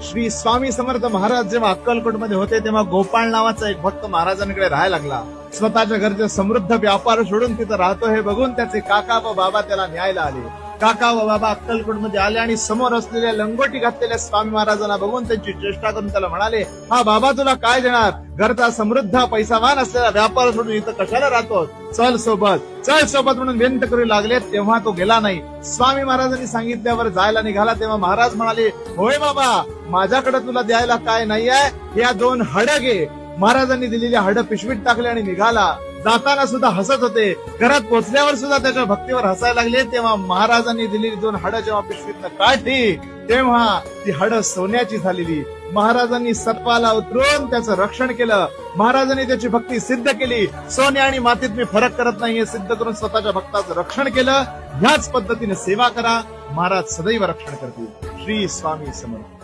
श्री स्वामी समर्थ महाराज जेव्हा अक्कलकोटमध्ये होते तेव्हा गोपाळ नावाचा एक भक्त महाराजांकडे राहायला लागला. स्वतःच्या घरचे समृद्ध व्यापार सोडून तिथं राहतो हे बघून त्याचे काका व बाबा त्याला न्यायला आले. काका व बाबा अक्कलकोटमध्ये आले आणि समोर असलेल्या लंगोटी घातलेल्या स्वामी महाराजांना बघून त्यांची चेष्टा करून त्याला म्हणाले, हा बाबा तुला काय देणार, घरचा समृद्ध पैसावान असलेला व्यापार सोडून इथं कशाला राहतो, चल सोबत म्हणून विनंती करू लागले. तेव्हा तो गेला नाही. स्वामी महाराजांनी सांगितल्यावर जायला निघाला तेव्हा महाराज म्हणाले, होय बाबा माझ्याकडे तुला द्यायला काय नाहीये, या 2 हड घे. महाराजांनी दिलेली हड पिशवीत टाकले आणि निघाला. जाताना सुद्धा हसत होते. घरात पोहोचल्यावर सुद्धा त्याच्या भक्तीवर हसायला लागले. तेव्हा महाराजांनी दिलेली 2 हड जेव्हा पिशवीतनं काढली तेव्हा ती हड सोन्याची झालेली. महाराजांनी सत्पाला उतरून त्याचं रक्षण केलं. महाराजांनी त्याची भक्ती सिद्ध केली. सोने आणि मातीत मी फरक करत नाही हे सिद्ध करून स्वतःच्या भक्ताचं रक्षण केलं. ह्याच पद्धतीने सेवा करा, महाराज सदैव रक्षण करतील. श्री स्वामी समर्थ.